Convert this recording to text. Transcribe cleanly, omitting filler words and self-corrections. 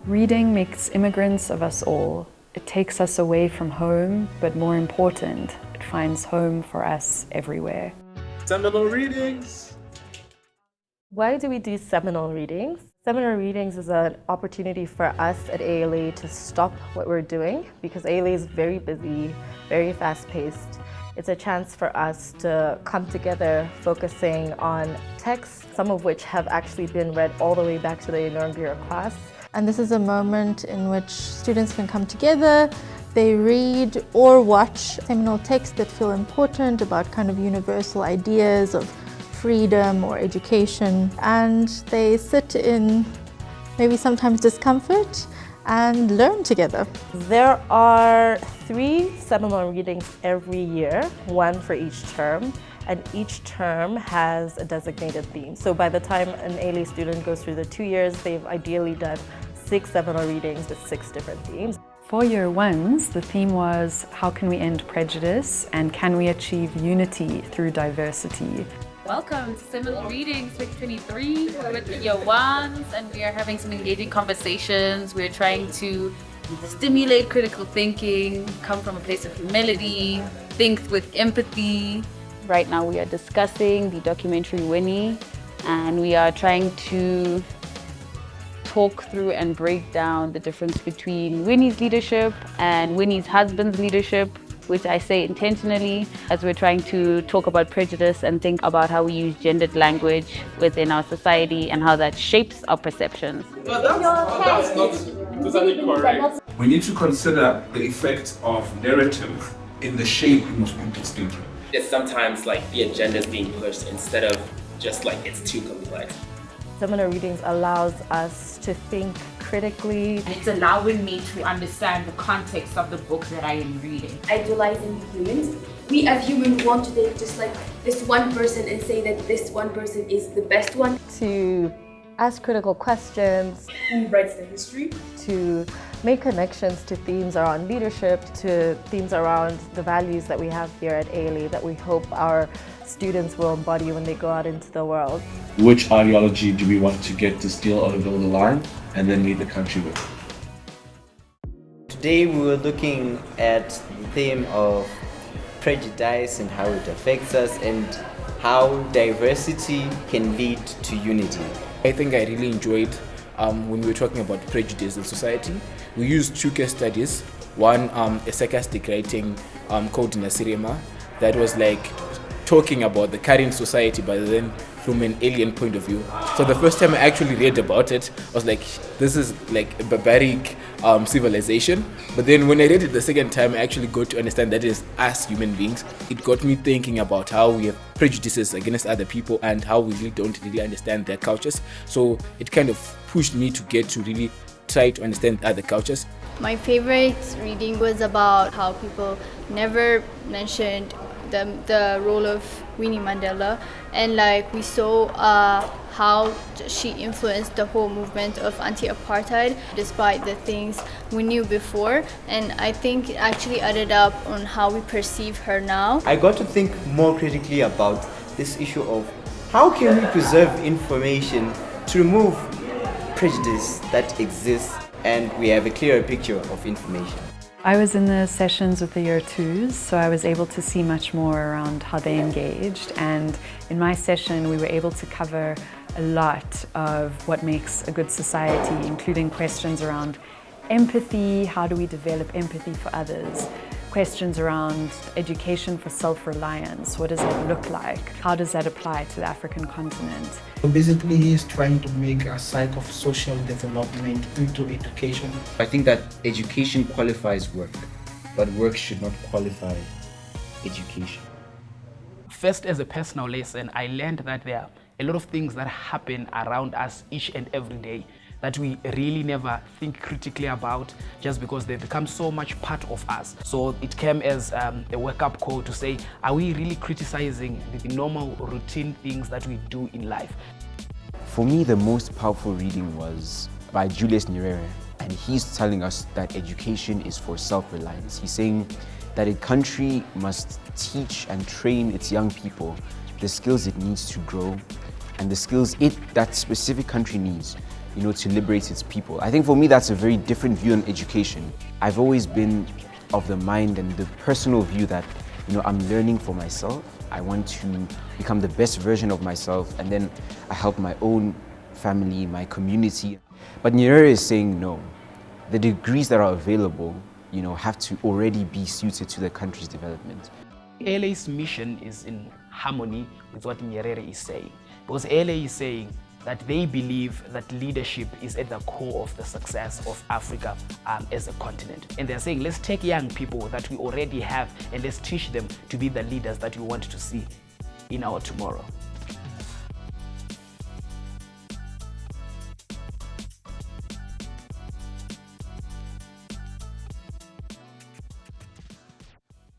Reading makes immigrants of us all. It takes us away from home, but more important, it finds home for us everywhere. Seminal Readings! Why do we do Seminal Readings? Seminal Readings is an opportunity for us at ALA to stop what we're doing because ALA is very busy, very fast-paced. It's a chance for us to come together focusing on texts, some of which have actually been read all the way back to the inaugural class. And this is a moment in which students can come together, they read or watch seminal texts that feel important about kind of universal ideas of freedom or education, and they sit in maybe sometimes discomfort and learn together. There are 3 seminal readings every year, 1 for each term, and each term has a designated theme. So by the time an ALA student goes through the 2 years, they've ideally done 6 seminal readings with 6 different themes. For year ones, the theme was how can we end prejudice and can we achieve unity through diversity? Welcome to Seminal Readings 2023 with the year ones, and we are having some engaging conversations. We're trying to stimulate critical thinking, come from a place of humility, think with empathy. Right now we are discussing the documentary Winnie, and we are trying to talk through and break down the difference between Winnie's leadership and Winnie's husband's leadership, which I say intentionally, as we're trying to talk about prejudice and think about how we use gendered language within our society and how that shapes our perceptions. No, that's not totally correct. We need to consider the effect of narrative in the shaping of people's thinking. It's sometimes like the agenda is being pushed instead of just like it's too complex. Seminal Readings allows us to think critically. It's allowing me to understand the context of the book that I am reading. Idolizing humans. We as humans want to take just like this one person and say that this one person is the best one. To ask critical questions. Who writes the history? To make connections to themes around leadership, to themes around the values that we have here at ALA that we hope our students will embody when they go out into the world. Which ideology do we want to get distilled over the line and then lead the country with? Today we were looking at the theme of prejudice and how it affects us and how diversity can lead to unity. I think I really enjoyed when we were talking about prejudice in society. We used 2 case studies. One, a sarcastic writing called Nasirima that was like talking about the current society but then from an alien point of view. So the first time I actually read about it, I was like, this is like a barbaric civilization. But then when I read it the second time, I actually got to understand that is us human beings. It got me thinking about how we have prejudices against other people and how we really don't really understand their cultures. So it kind of pushed me to get to really try to understand other cultures. My favorite reading was about how people never mentioned the role of Winnie Mandela, and like we saw how she influenced the whole movement of anti-apartheid despite the things we knew before, and I think it actually added up on how we perceive her now. I got to think more critically about this issue of how can we preserve information to remove prejudice that exists and we have a clearer picture of information. I was in the sessions with the year 2s, so I was able to see much more around how they engaged, and in my session we were able to cover a lot of what makes a good society, including questions around empathy, how do we develop empathy for others, questions around education for self-reliance, what does that look like, how does that apply to the African continent. So basically he's trying to make a cycle of social development into education. I think that education qualifies work, but work should not qualify education. First, as a personal lesson, I learned that there are a lot of things that happen around us each and every day that we really never think critically about just because they become so much part of us. So it came as a wake-up call to say, are we really criticizing the normal routine things that we do in life? For me, the most powerful reading was by Julius Nyerere, and he's telling us that education is for self-reliance. He's saying that a country must teach and train its young people the skills it needs to grow and the skills that specific country needs to liberate its people. I think for me that's a very different view on education. I've always been of the mind and the personal view that I'm learning for myself. I want to become the best version of myself, and then I help my own family, my community. But Nyerere is saying no. The degrees that are available, have to already be suited to the country's development. ALA's mission is in harmony with what Nyerere is saying, because ALA is saying that they believe that leadership is at the core of the success of Africa as a continent. And they're saying, let's take young people that we already have and let's teach them to be the leaders that we want to see in our tomorrow.